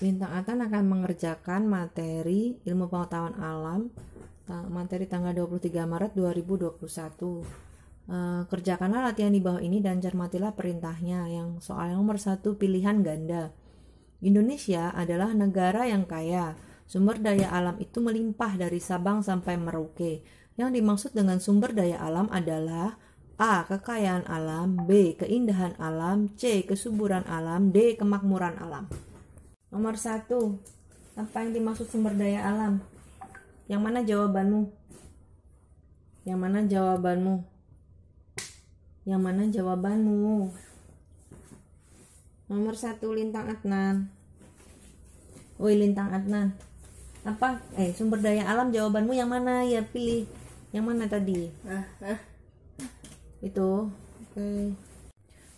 Lintang Atan akan mengerjakan materi ilmu pengetahuan alam materi tanggal 23 Maret 2021. Kerjakanlah latihan di bawah ini dan cermatilah perintahnya. Yang soal nomor 1, pilihan ganda. Indonesia adalah negara yang kaya. Sumber daya alam itu melimpah dari Sabang sampai Merauke. Yang dimaksud dengan sumber daya alam adalah A. Kekayaan alam, B. Keindahan alam, C. Kesuburan alam, D. Kemakmuran alam. Nomor 1, apa yang dimaksud sumber daya alam? Yang mana jawabanmu? Yang mana jawabanmu? Yang mana jawabanmu? Nomor 1, Lintang Adnan. Woi Lintang Adnan. Apa? Sumber daya alam jawabanmu yang mana? Ya pilih. Yang mana tadi? Itu. Oke.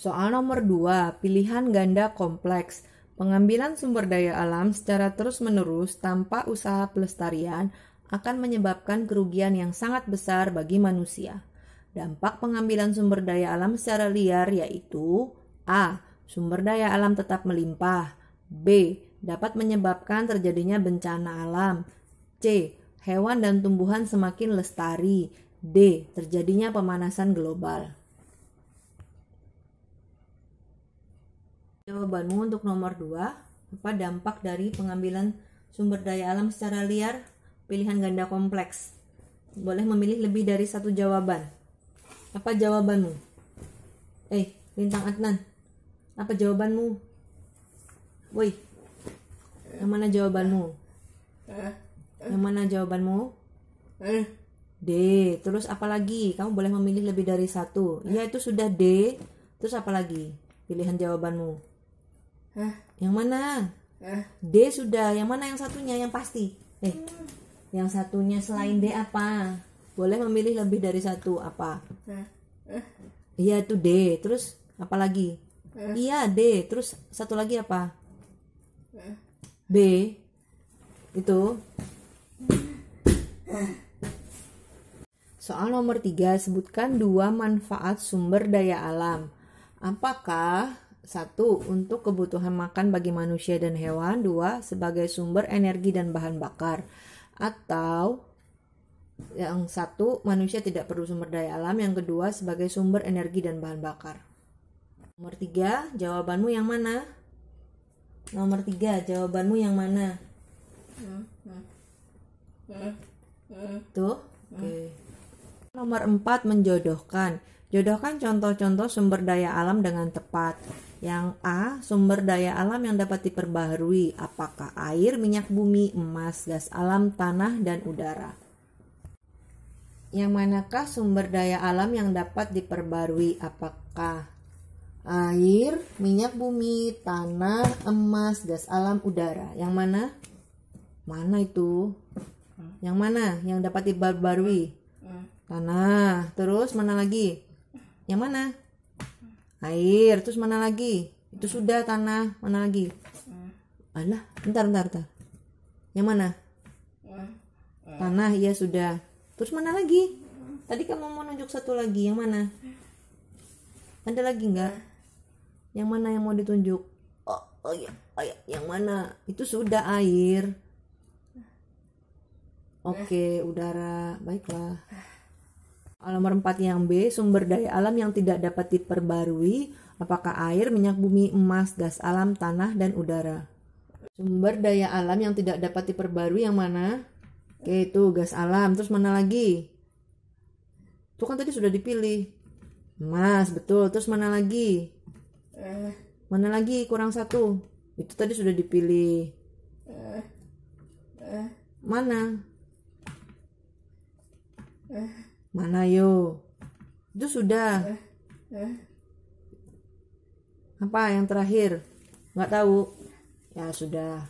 Soal nomor 2, pilihan ganda kompleks. Pengambilan sumber daya alam secara terus-menerus tanpa usaha pelestarian akan menyebabkan kerugian yang sangat besar bagi manusia. Dampak pengambilan sumber daya alam secara liar yaitu A. Sumber daya alam tetap melimpah, B. Dapat menyebabkan terjadinya bencana alam, C. Hewan dan tumbuhan semakin lestari, D. Terjadinya pemanasan global. Jawabanmu untuk nomor 2, apa dampak dari pengambilan sumber daya alam secara liar? Pilihan ganda kompleks. Boleh memilih lebih dari satu jawaban. Apa jawabanmu? Lintang Adnan. Apa jawabanmu? Woi. Yang mana jawabanmu? Yang mana jawabanmu? D. Terus apa lagi? Kamu boleh memilih lebih dari satu. Ya, itu sudah D. Terus apa lagi? Pilihan jawabanmu. Yang mana? D sudah. Yang mana yang satunya? Yang pasti. Yang satunya selain D apa? Boleh memilih lebih dari satu. Apa? Iya, itu D. Terus apa lagi? Iya, D. Terus satu lagi apa? B. Itu. Soal nomor 3, sebutkan 2 manfaat sumber daya alam. Apakah 1. Untuk kebutuhan makan bagi manusia dan hewan, 2. Sebagai sumber energi dan bahan bakar, atau yang 1. Manusia tidak perlu sumber daya alam, yang kedua sebagai sumber energi dan bahan bakar. Nomor 3, jawabanmu yang mana? Nomor 3, jawabanmu yang mana? Tuh, oke. Nomor 4, menjodohkan. Jodohkan contoh-contoh sumber daya alam dengan tepat. Yang A, sumber daya alam yang dapat diperbaharui. Apakah air, minyak bumi, emas, gas alam, tanah, dan udara? Yang manakah sumber daya alam yang dapat diperbarui? Apakah air, minyak bumi, tanah, emas, gas alam, udara? Yang mana? Mana itu? Yang mana yang dapat diperbarui? Tanah. Terus mana lagi? Yang mana? Air. Terus mana lagi? Itu sudah tanah. Mana lagi? Alah, bentar. Yang mana? Tanah, iya sudah. Terus mana lagi? Tadi kamu mau nunjuk satu lagi. Yang mana? Ada lagi enggak? Yang mana yang mau ditunjuk? Oh iya. Yang mana? Itu sudah air. Oke, udara. Baiklah. Nomor 4 yang B, sumber daya alam yang tidak dapat diperbarui. Apakah air, minyak bumi, emas, gas alam, tanah, dan udara? Sumber daya alam yang tidak dapat diperbarui yang mana? Oke, itu gas alam. Terus mana lagi? Itu kan tadi sudah dipilih. Emas, betul. Terus mana lagi? Mana lagi? Kurang satu. Itu tadi sudah dipilih. Mana? Mana yo? Itu sudah. Apa yang terakhir? Nggak tahu. Ya sudah.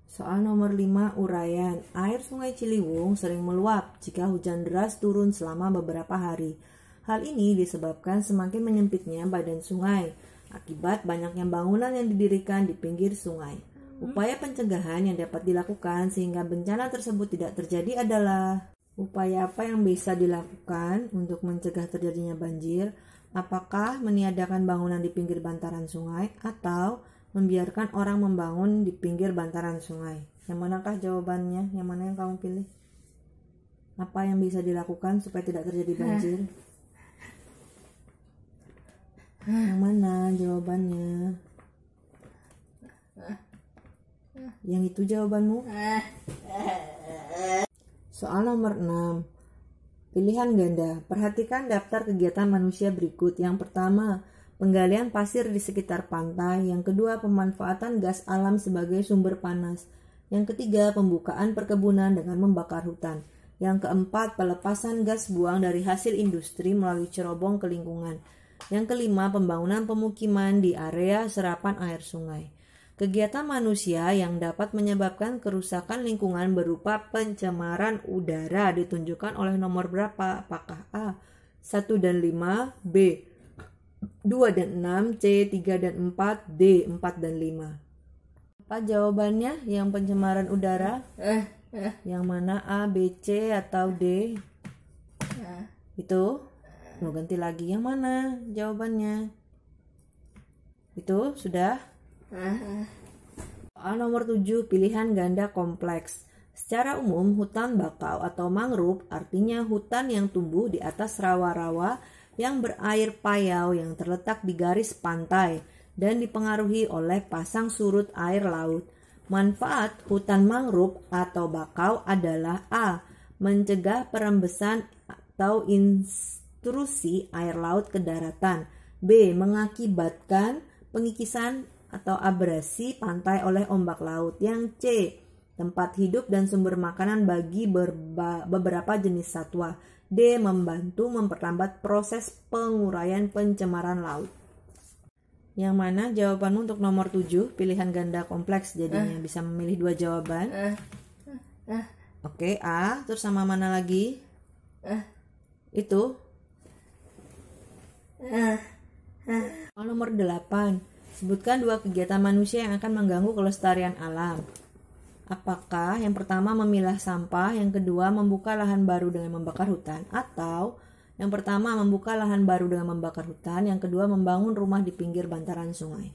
Soal nomor 5, uraian. Air Sungai Ciliwung sering meluap jika hujan deras turun selama beberapa hari. Hal ini disebabkan semakin menyempitnya badan sungai akibat banyaknya bangunan yang didirikan di pinggir sungai. Upaya pencegahan yang dapat dilakukan sehingga bencana tersebut tidak terjadi adalah: upaya apa yang bisa dilakukan untuk mencegah terjadinya banjir? Apakah meniadakan bangunan di pinggir bantaran sungai atau membiarkan orang membangun di pinggir bantaran sungai. Yang manakah jawabannya? Yang mana yang kamu pilih? Apa yang bisa dilakukan supaya tidak terjadi banjir? Yang mana jawabannya? Yang itu jawabanmu? Soal nomor 6. Pilihan ganda. Perhatikan daftar kegiatan manusia berikut. Yang pertama, penggalian pasir di sekitar pantai. Yang kedua, pemanfaatan gas alam sebagai sumber panas. Yang ketiga, pembukaan perkebunan dengan membakar hutan. Yang keempat, pelepasan gas buang dari hasil industri melalui cerobong ke lingkungan. Yang kelima, pembangunan pemukiman di area serapan air sungai. Kegiatan manusia yang dapat menyebabkan kerusakan lingkungan berupa pencemaran udara ditunjukkan oleh nomor berapa? Apakah A. 1 dan 5, B. 2 dan 6, C. 3 dan 4, D. 4 dan 5. Apa jawabannya yang pencemaran udara? Yang mana? A, B, C, atau D? Itu? Mau ganti lagi. Yang mana jawabannya? Itu sudah? Soal nomor 7, pilihan ganda kompleks. Secara umum, hutan bakau atau mangrove artinya hutan yang tumbuh di atas rawa-rawa yang berair payau yang terletak di garis pantai dan dipengaruhi oleh pasang surut air laut. Manfaat hutan mangrove atau bakau adalah A. Mencegah perembesan atau intrusi air laut ke daratan. B. Mengakibatkan pengikisan atau abrasi pantai oleh ombak laut. Yang C. Tempat hidup dan sumber makanan bagi beberapa jenis satwa. D. Membantu memperlambat proses penguraian pencemaran laut. Yang mana jawabanmu untuk nomor 7, pilihan ganda kompleks jadinya. Bisa memilih 2 jawaban. Oke, A. Terus sama mana lagi? Itu. Nomor 8. Sebutkan 2 kegiatan manusia yang akan mengganggu kelestarian alam. Apakah yang pertama memilah sampah, yang kedua membuka lahan baru dengan membakar hutan, atau yang pertama membuka lahan baru dengan membakar hutan, yang kedua membangun rumah di pinggir bantaran sungai?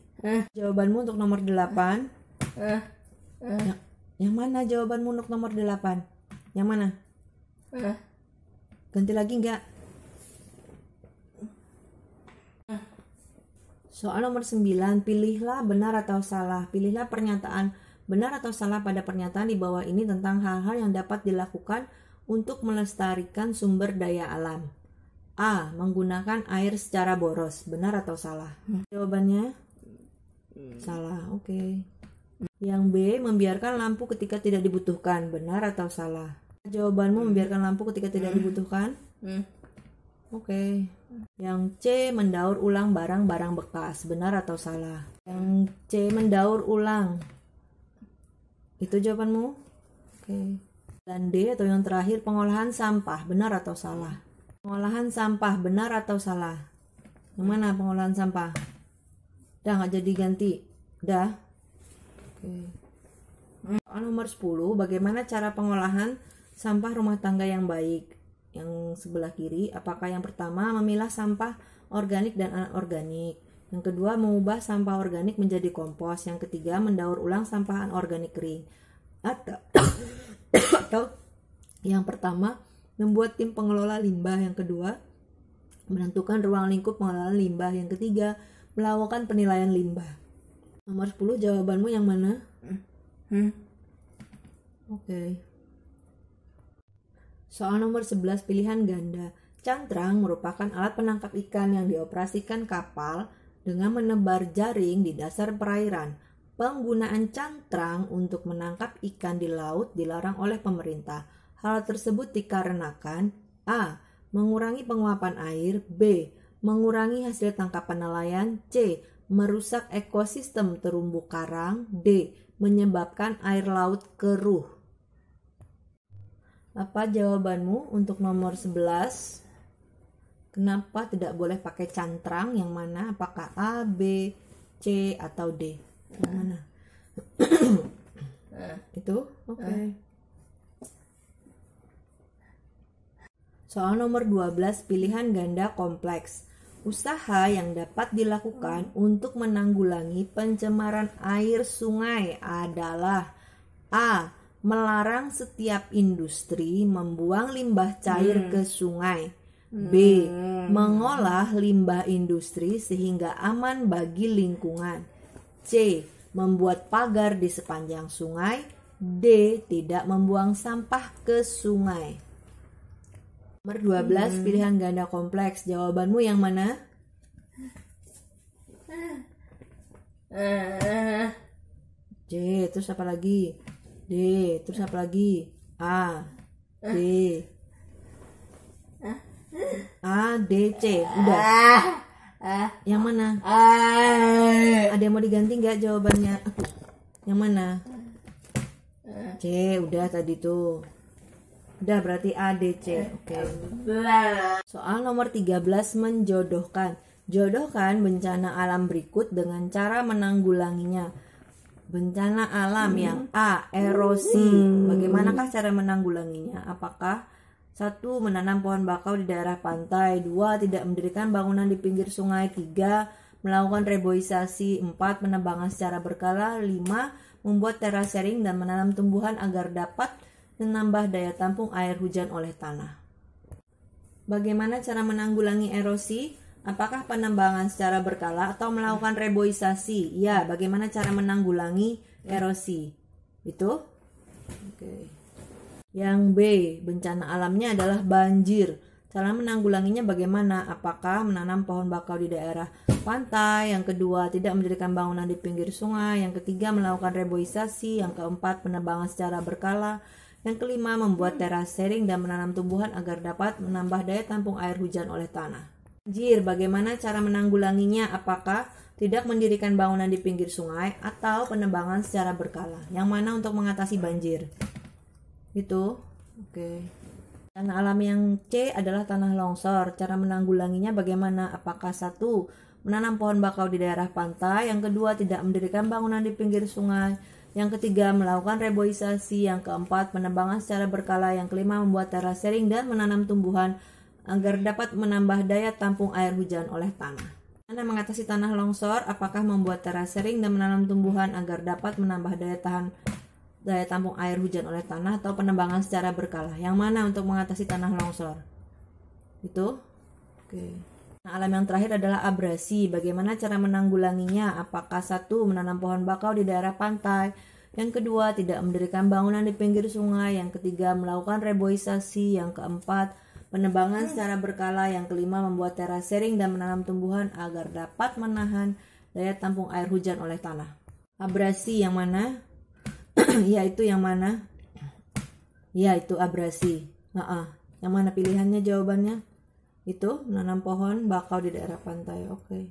Jawabanmu untuk nomor 8? Yang mana jawabanmu untuk nomor 8? Yang mana? Ganti lagi enggak? Soal nomor 9, pilihlah benar atau salah. Pilihlah pernyataan benar atau salah pada pernyataan di bawah ini tentang hal-hal yang dapat dilakukan untuk melestarikan sumber daya alam. A. Menggunakan air secara boros. Benar atau salah? Jawabannya? Salah, oke. Yang B. Membiarkan lampu ketika tidak dibutuhkan. Benar atau salah? Jawabanmu membiarkan lampu ketika tidak dibutuhkan? Oke. Yang C. Mendaur ulang barang-barang bekas. Benar atau salah? Yang C. Mendaur ulang. Itu jawabanmu? Oke. Dan D atau yang terakhir, pengolahan sampah. Benar atau salah? Pengolahan sampah. Benar atau salah? Yang mana pengolahan sampah? Udah gak jadi ganti? Udah? Oke. Soal nomor 10. Bagaimana cara pengolahan sampah rumah tangga yang baik? Yang sebelah kiri, apakah yang pertama memilah sampah organik dan anorganik, yang kedua mengubah sampah organik menjadi kompos, yang ketiga mendaur ulang sampah anorganik kering, atau yang pertama membuat tim pengelola limbah, yang kedua menentukan ruang lingkup pengelolaan limbah, yang ketiga melakukan penilaian limbah. Nomor 10 jawabanmu yang mana? Oke. Soal nomor 11, pilihan ganda. Cantrang merupakan alat penangkap ikan yang dioperasikan kapal dengan menebar jaring di dasar perairan. Penggunaan cantrang untuk menangkap ikan di laut dilarang oleh pemerintah. Hal tersebut dikarenakan A. Mengurangi penguapan air. B. Mengurangi hasil tangkapan nelayan. C. Merusak ekosistem terumbu karang. D. Menyebabkan air laut keruh. Apa jawabanmu untuk nomor 11? Kenapa tidak boleh pakai cantrang? Yang mana? Apakah A, B, C, atau D? Yang mana? Itu? Oke. Soal nomor 12, pilihan ganda kompleks. Usaha yang dapat dilakukan untuk menanggulangi pencemaran air sungai adalah A. Melarang setiap industri membuang limbah cair ke sungai. B. Mengolah limbah industri sehingga aman bagi lingkungan. C. Membuat pagar di sepanjang sungai. D. Tidak membuang sampah ke sungai. Nomor 12, pilihan ganda kompleks. Jawabanmu yang mana? C, terus apa lagi? D, terus apa lagi? A, D. A, D, C. Udah. Yang mana? Ada yang mau diganti nggak jawabannya? Yang mana? C, udah tadi tuh. Udah berarti A, D, C. Oke. Soal nomor 13, menjodohkan. Jodohkan bencana alam berikut dengan cara menanggulanginya. Bencana alam yang A. Erosi. Bagaimanakah cara menanggulanginya? Apakah 1. Menanam pohon bakau di daerah pantai. 2. Tidak mendirikan bangunan di pinggir sungai. 3. Melakukan reboisasi. 4. Penebangan secara berkala. 5. Membuat terasering dan menanam tumbuhan agar dapat menambah daya tampung air hujan oleh tanah. Bagaimana cara menanggulangi erosi? Apakah penambangan secara berkala atau melakukan reboisasi? Ya, bagaimana cara menanggulangi erosi? Itu? Oke. Yang B, bencana alamnya adalah banjir. Cara menanggulanginya bagaimana? Apakah menanam pohon bakau di daerah pantai? Yang kedua, tidak mendirikan bangunan di pinggir sungai. Yang ketiga, melakukan reboisasi. Yang keempat, penebangan secara berkala. Yang kelima, membuat terasering dan menanam tumbuhan agar dapat menambah daya tampung air hujan oleh tanah. Banjir, bagaimana cara menanggulanginya? Apakah tidak mendirikan bangunan di pinggir sungai atau penebangan secara berkala? Yang mana untuk mengatasi banjir? Itu. Oke. Tanah alam yang C adalah tanah longsor. Cara menanggulanginya bagaimana? Apakah 1. Menanam pohon bakau di daerah pantai. Yang kedua, tidak mendirikan bangunan di pinggir sungai. Yang ketiga, melakukan reboisasi. Yang keempat, penebangan secara berkala. Yang kelima, membuat terasering dan menanam tumbuhan agar dapat menambah daya tampung air hujan oleh tanah. Anda mengatasi tanah longsor, apakah membuat terasering dan menanam tumbuhan agar dapat menambah daya tampung air hujan oleh tanah atau penebangan secara berkala? Yang mana untuk mengatasi tanah longsor? Itu? Oke. Nah, alam yang terakhir adalah abrasi. Bagaimana cara menanggulanginya? Apakah 1. Menanam pohon bakau di daerah pantai. Yang kedua, tidak mendirikan bangunan di pinggir sungai. Yang ketiga, melakukan reboisasi. Yang keempat, penebangan secara berkala. Yang kelima, membuat terasering dan menanam tumbuhan agar dapat menahan daya tampung air hujan oleh tanah. Abrasi yang mana? Ya, itu yang mana? Ya, itu abrasi. Yang mana pilihannya jawabannya? Itu menanam pohon bakau di daerah pantai. Oke.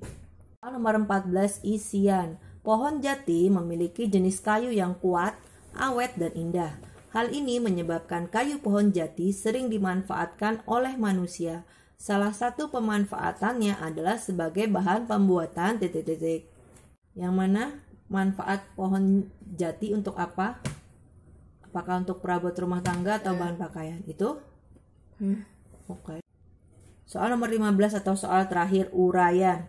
Nomor 14, isian. Pohon jati memiliki jenis kayu yang kuat, awet, dan indah. Hal ini menyebabkan kayu pohon jati sering dimanfaatkan oleh manusia. Salah satu pemanfaatannya adalah sebagai bahan pembuatan ... Yang mana manfaat pohon jati untuk apa? Apakah untuk perabot rumah tangga atau bahan pakaian? Itu? Oke. Soal nomor 15 atau soal terakhir, uraian.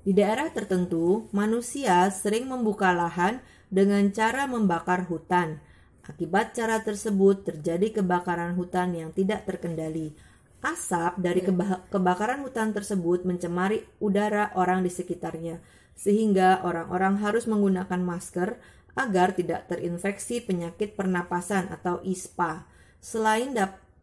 Di daerah tertentu, manusia sering membuka lahan dengan cara membakar hutan. Akibat cara tersebut terjadi kebakaran hutan yang tidak terkendali. Asap dari kebakaran hutan tersebut mencemari udara orang di sekitarnya, sehingga orang-orang harus menggunakan masker agar tidak terinfeksi penyakit pernapasan atau ISPA.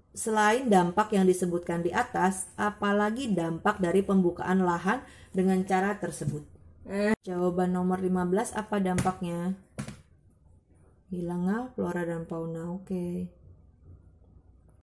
Selain dampak yang disebutkan di atas, apalagi dampak dari pembukaan lahan dengan cara tersebut? Jawaban nomor 15, apa dampaknya? Hilangnya flora dan fauna. Oke.